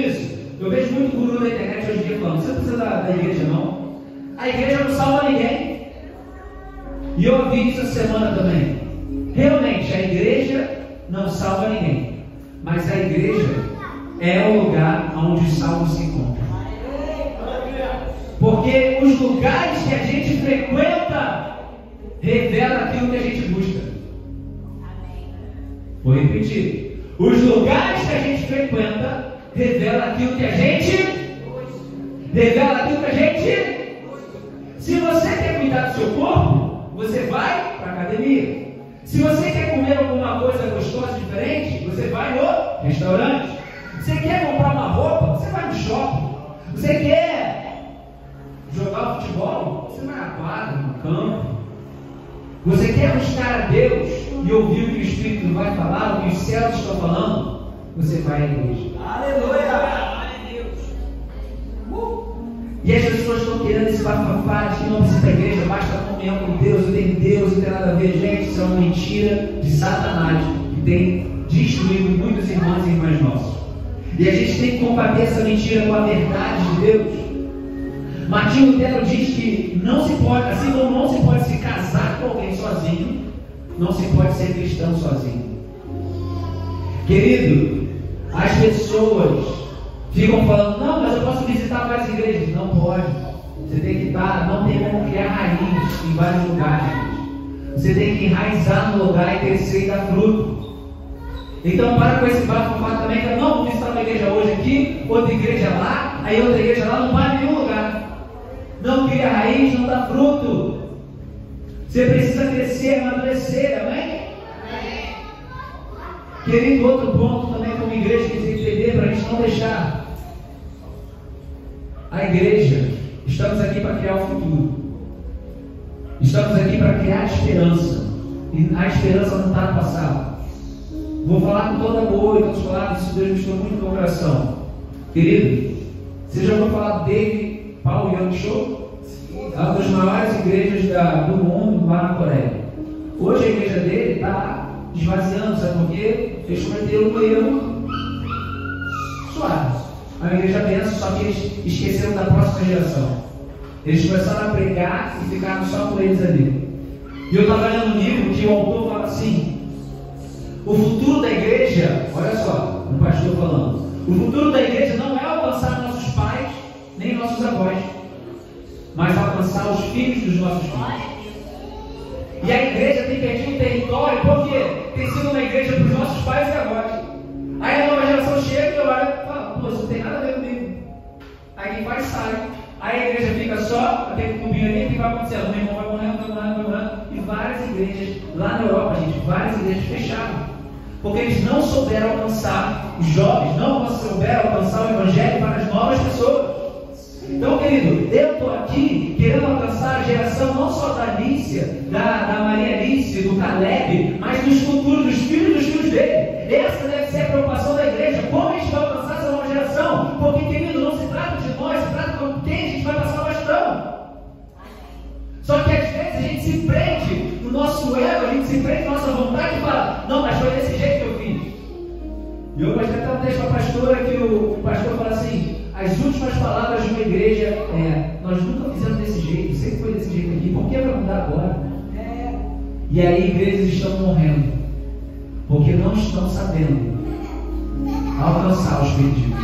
isso. Eu vejo muito guru na internet hoje em dia falando: você não precisa da igreja, não. A igreja não salva ninguém. E eu ouvi isso essa semana também. Realmente, a igreja não salva ninguém, mas a igreja é o lugar onde os salvos se encontram. Porque os lugares que a gente frequenta revelam aquilo que a gente busca. Vou repetir: os lugares que a gente frequenta revelam aquilo que a gente Se você quer cuidar do seu corpo, você vai para a academia. Se você quer comer alguma coisa gostosa diferente, você vai no restaurante. Você quer comprar uma roupa, você vai no shopping. Você quer jogar futebol, você vai na quadra, no campo. Você quer buscar a Deus e ouvir o que o Espírito vai falar, o que os céus estão falando, você vai à igreja. Aleluia! E as pessoas estão querendo esse bafafá de que não precisa da igreja, basta comunhão com Deus, eu tenho Deus, não tem nada a ver. Gente, isso é uma mentira de Satanás que tem destruído muitos irmãos e irmãs nossos. E a gente tem que combater essa mentira com a verdade de Deus. Martinho Lutero diz que não se pode, assim como não se pode se casar com alguém sozinho, não se pode ser cristão sozinho. Querido, as pessoas ficam falando: não, mas eu posso visitar várias igrejas. Não pode. Você tem que estar, não tem como criar raiz em vários lugares. Você tem que enraizar no lugar e crescer e dar fruto. Então para com esse bafafá também, que não, vou visitar uma igreja hoje aqui, outra igreja lá, aí outra igreja lá, não vai em nenhum lugar. Não cria raiz, não dá fruto. Você precisa crescer, amadurecer, amém? Querido, outro ponto também como igreja que tem que entender para a gente não deixar. A igreja, estamos aqui para criar o futuro. Estamos aqui para criar esperança. E a esperança não está no passado. Vou falar com toda boa e todos os palavras, isso Deus me estou muito no meu coração. Querido, você já ouviu falar dele, Paul Young Cho? É uma das maiores igrejas do mundo, lá na Coreia. Hoje a igreja dele está esvaziando, sabe por quê? Eles cometeram um erro suave. A igreja pensa, só que eles esqueceram da próxima geração. Eles começaram a pregar e ficaram só com eles ali. E eu estava lendo um livro que o autor fala assim: o futuro da igreja, olha só, o pastor falando, o futuro da igreja não é alcançar nossos pais, nem nossos avós, mas alcançar os filhos dos nossos filhos. E a igreja tem perdido um território, porque tem sido uma igreja para os nossos pais e avós. Aí a nova geração chega e olha e fala: pô, isso não tem nada a ver comigo. Aí quem vai sai. Aí a igreja fica só, aquele clubinho ali, o que vai acontecendo? Meu irmão vai morrendo. E várias igrejas, lá na Europa, gente, várias igrejas fecharam. Porque eles não souberam alcançar os jovens, não souberam alcançar o evangelho para as novas pessoas. Então, querido, eu estou aqui querendo alcançar a geração não só da Lícia, da Maria Alice, do Caleb, mas dos futuros, dos filhos dele. Essa deve ser a preocupação da igreja. Como a gente vai alcançar essa nova geração? Porque, querido, não se trata de nós, se trata com quem a gente vai passar o bastão. Só que às vezes a gente se prende no nosso ego, a gente se prende na nossa vontade e fala: não, mas foi desse jeito que eu fiz. E eu mostrei até um texto para a pastora que o pastor fala assim: as últimas palavras de uma igreja nós nunca fizemos desse jeito, sempre foi desse jeito aqui, por que vai mudar agora? E aí igrejas estão morrendo, porque não estão sabendo alcançar os perdidos.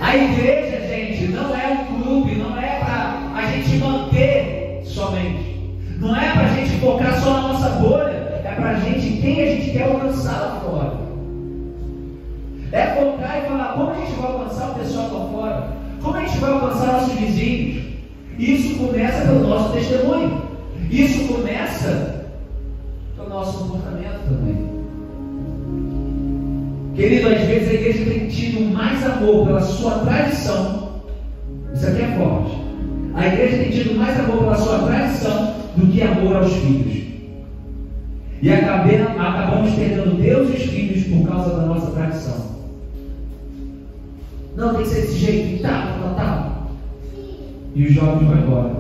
A igreja, gente, não é um clube, não é para a gente manter somente, não é para a gente focar só na nossa bolha, é para a gente, quem a gente quer alcançar lá fora. É focar e falar: como a gente vai alcançar o pessoal lá fora? Como a gente vai alcançar nossos vizinhos? Isso começa pelo nosso testemunho. Isso começa pelo nosso comportamento também. Querido, às vezes a igreja tem tido mais amor pela sua tradição. Isso aqui é forte. A igreja tem tido mais amor pela sua tradição do que amor aos filhos. E acabamos perdendo Deus e os filhos por causa da nossa tradição. Não, tem que ser desse jeito, tá. E os jovens vão embora.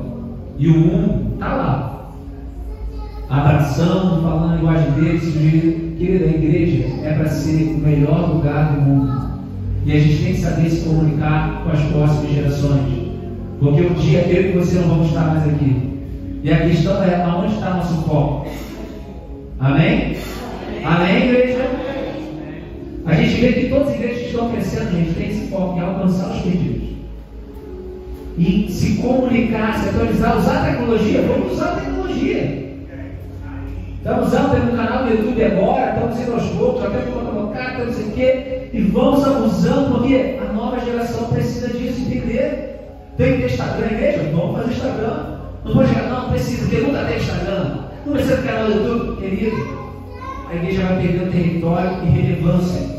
E o mundo está lá, abraçando, falando a linguagem deles. Querida, a igreja é para ser o melhor lugar do mundo. E a gente tem que saber se comunicar com as próximas gerações. Porque um dia eu e você não vamos estar mais aqui. E a questão é aonde está nosso foco. Amém? Amém, igreja? A gente vê que todas as igrejas que estão crescendo, a gente tem esse foco em alcançar os perdidos. E se comunicar, se atualizar, usar a tecnologia. Vamos usar a tecnologia. Estamos usando no canal do YouTube agora, estamos indo aos poucos, até colocar, não sei o quê. E vamos usando, porque a nova geração precisa disso, entender. Tem que ter Instagram, igreja? Vamos fazer Instagram. Não pode chegar, não precisa, porque nunca tem Instagram. Não precisa do canal do YouTube, querido. A igreja vai perdendo território e relevância.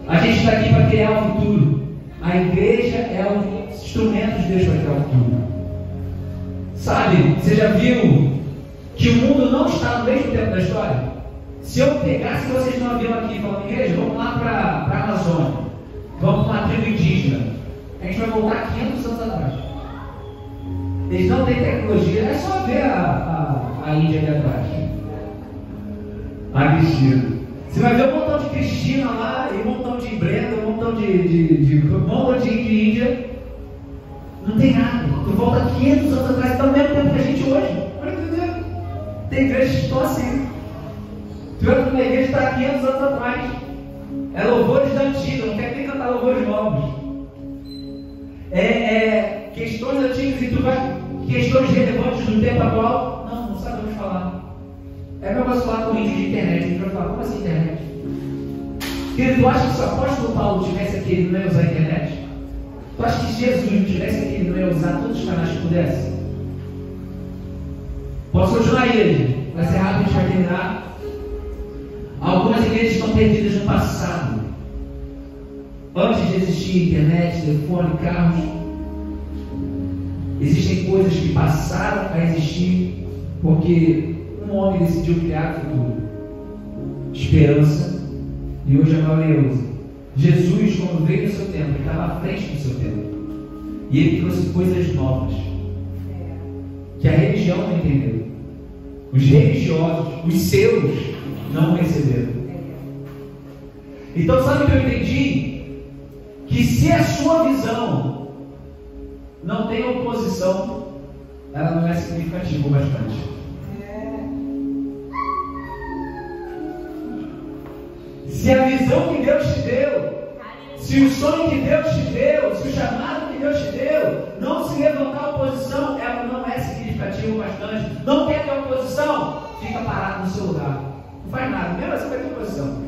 A gente está aqui para criar o futuro. A igreja é o instrumento de Deus para criar o futuro. Sabe, você já viu que o mundo não está no mesmo tempo da história? Se eu pegasse vocês no avião aqui e falando, igreja, vamos lá para a Amazônia, vamos para uma tribo indígena, a gente vai voltar 500 anos atrás. Eles não têm tecnologia, é só ver a Índia ali atrás. A Cristina. Você vai ver um montão de Cristina lá, e um montão de Brenda, um montão de Índia. Não tem nada. Tu volta 500 anos atrás, está ao mesmo tempo que a gente hoje. Olha que entendeu? Tem igrejas que estão assim. Tu entra numa igreja que está 500 anos atrás. É louvores da antiga, não quer nem cantar louvores novos. Questões antigas e tu vai. Questões relevantes do tempo atual. Não sabemos falar. É meu negócio falar com o índio de internet. A gente vai falar, como assim internet? Querido, tu acha que se o apóstolo Paulo tivesse aqui, ele não ia usar a internet? Tu acha que se Jesus não tivesse aqui, ele não ia usar todos os canais que pudesse? Posso continuar aí, igreja? Vai ser rápido, a gente vai terminar. Algumas igrejas estão perdidas no passado. Antes de existir internet, telefone, carros, existem coisas que passaram a existir porque um homem decidiu criar o futuro, esperança, e hoje a maioria usa. Jesus, quando veio no seu tempo, ele estava à frente do seu tempo, e ele trouxe coisas novas que a religião não entendeu, os religiosos, os seus, não receberam. Então, sabe o que eu entendi? Que se a sua visão não tem oposição, ela não é significativa bastante. Se a visão que Deus te deu, se o sonho que Deus te deu, se o chamado que Deus te deu, não se levantar oposição, ela não é significativa bastante. Não quer ter oposição? Fica parado no seu lugar. Não faz nada, mesmo assim vai ter oposição.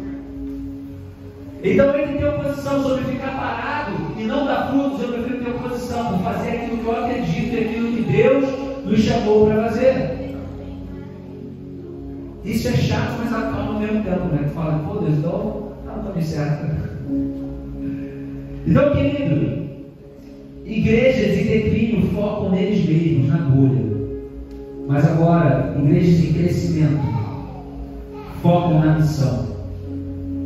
Então, entre ter oposição sobre ficar parado e não dar frutos, eu prefiro ter oposição por fazer aquilo que eu acredito e aquilo que Deus nos chamou para fazer. Isso é chato, mas acalma ao mesmo tempo, né? Tu fala, pô Deus, então tá no caminho certo. Então, querido, igrejas em declínio focam neles mesmos, na bolha. Mas agora, igrejas em crescimento focam na missão,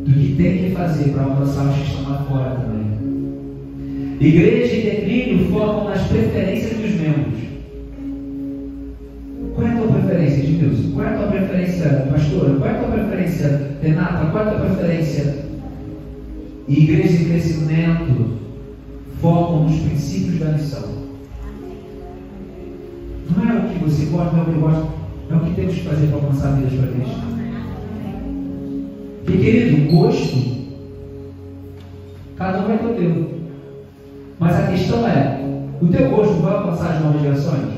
do que tem que fazer para alcançar os que estão lá fora também. Igrejas em declínio focam nas preferências dos membros. Qual é a tua preferência, Edmilson? Qual é a tua preferência, pastora? Qual é a tua preferência, Renata? Qual é a tua preferência? E igrejas em crescimento focam nos princípios da missão. Não é o que você gosta, não é o que eu gosto, é o que temos que fazer para alcançar vidas para Cristo. Porque, querido, gosto, cada um vai ter o teu. Mas a questão é, o teu gosto vai alcançar as novas gerações?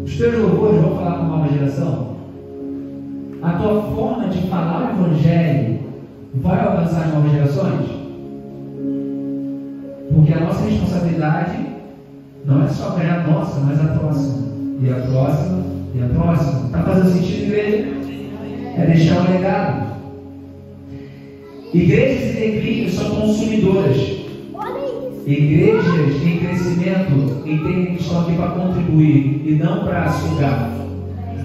Os teus louvores vão falar com a nova geração? A tua forma de falar o Evangelho vai alcançar as novas gerações? Porque a nossa responsabilidade não é só ganhar a nossa, mas a próxima. E a próxima, e a próxima. Está fazendo sentido, igreja? É deixar um legado. Igrejas em declínio são consumidoras. Igrejas em crescimento entendem que estão aqui para contribuir e não para sugar.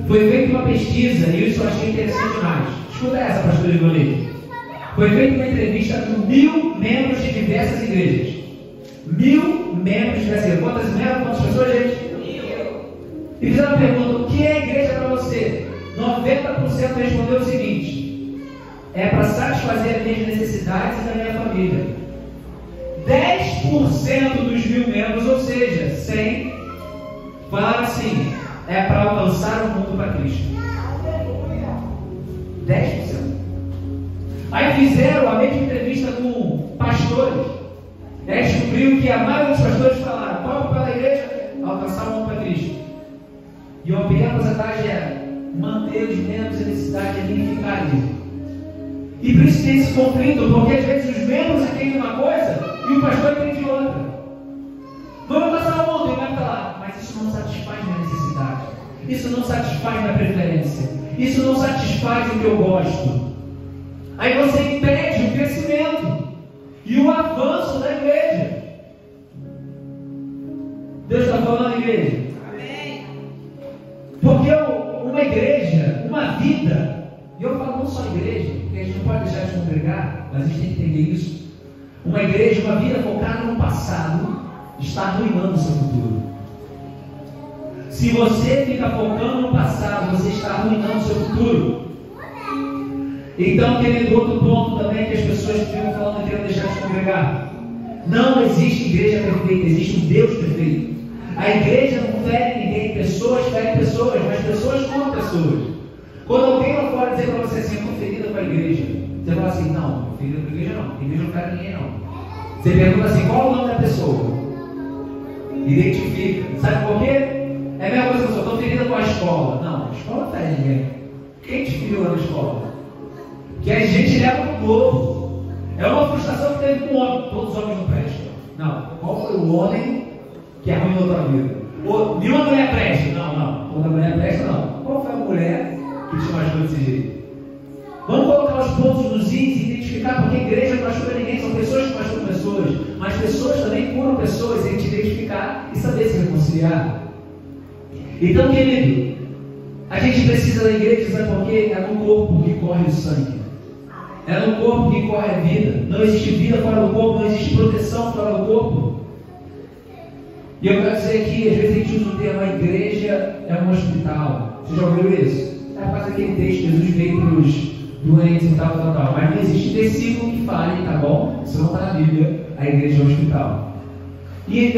Foi feita uma pesquisa, e isso eu achei interessante demais. Escuta essa, pastor Ivanildo. Foi feita uma entrevista com 1000 membros de diversas igrejas. 1000 membros de diversas igrejas. Quantas pessoas, gente? E fizeram uma pergunta: o que é igreja para você? 90% respondeu o seguinte: é para satisfazer as minhas necessidades e da minha família. 10% dos 1.000 membros, ou seja, 100, falaram assim: é para alcançar o mundo para Cristo. 10%. Aí fizeram a mesma entrevista com pastores. Aí descobriu que a maioria dos pastores falaram: qual é o papel da igreja? Alcançar o mundo para Cristo. E a primeira porcentagem é manter os membros em necessidade ali e ficar ali. E por isso tem esse conflito, porque às vezes os membros entendem uma coisa e o pastor entende outra. Vamos passar o mundo, ele vai para lá. Mas isso não satisfaz minha necessidade. Isso não satisfaz minha preferência. Isso não satisfaz o que eu gosto. Aí você impede o crescimento e o avanço da igreja. Deus está falando, igreja? Amém. Porque uma igreja, uma vida, e eu falo não só igreja, porque a gente não pode deixar de congregar, mas a gente tem que entender isso. Uma igreja, uma vida focada no passado, está arruinando o seu futuro. Se você fica focando no passado, você está arruinando o seu futuro. Então, querido, outro ponto também que as pessoas ficam falando que querem deixar de congregar: não existe igreja perfeita, existe um Deus perfeito. A igreja não fere ninguém, pessoas ferem pessoas, mas pessoas curam pessoas. Quando alguém lá fora dizer para você assim: eu estou ferido com a igreja, você fala assim: não, ferido com a igreja não, a igreja não fere ninguém não. Você pergunta assim: qual é o nome da pessoa? Identifica. Sabe por quê? É a mesma coisa que eu estou ferido com a escola. Não, a escola não fere ninguém. Quem te feriu lá na escola? Que a gente leva para o povo. É uma frustração que teve com o homem. Todos os homens não prestam. Não. Qual foi o homem que arruinou a tua vida? Nenhuma mulher presta. Não. Toda mulher presta, não. Qual foi a mulher que te machucou desse jeito? Vamos colocar os pontos nos is e identificar, porque a igreja não machuca ninguém. São pessoas que machucam pessoas. Mas pessoas também curam pessoas. E a gente identificar e saber se reconciliar. Então, querido, a gente precisa da igreja, sabe por quê? É no corpo que corre o sangue. É no corpo que corre a vida. Não existe vida fora do corpo, não existe proteção fora do corpo. E eu quero dizer que às vezes a gente usa o termo: a igreja é um hospital. Você já ouviu isso? Faz aquele texto: Jesus veio para os doentes e tal. Mas não existe versículo que fale, tá bom? Isso não está na Bíblia, a igreja é um hospital. E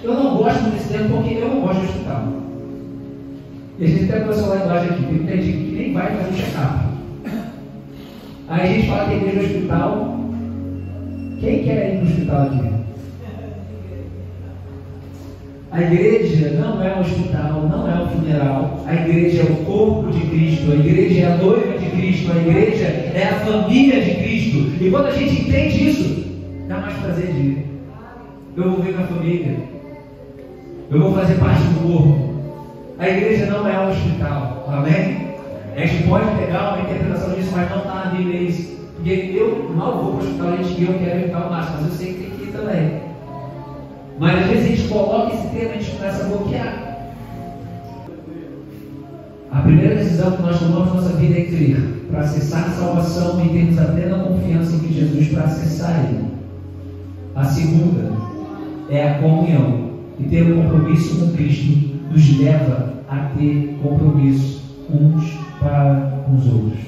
eu não gosto desse termo porque eu não gosto de hospital. E a gente até começou lá embaixo aqui, tem muita gente que nem vai fazer check-up. Aí a gente fala que a igreja é um hospital. Quem quer ir para o hospital aqui? A igreja não é um hospital, não é um funeral. A igreja é o corpo de Cristo, a igreja é a noiva de Cristo, a igreja é a família de Cristo. E quando a gente entende isso, dá mais prazer de ir. Eu vou ver minha família, eu vou fazer parte do corpo. A igreja não é um hospital, amém? A gente pode pegar uma interpretação disso, mas não está na Bíblia isso. Porque eu mal vou para o hospital, a gente que eu quero evitar o máximo, mas eu sei que tem que ir também. Mas às vezes a gente coloca esse tema e a gente começa a bloquear. A primeira decisão que nós tomamos na nossa vida é crer, para acessar a salvação e termos a plena confiança em que Jesus para acessar Ele. A segunda é a comunhão. E ter um compromisso com Cristo nos leva a ter compromisso uns para com os outros.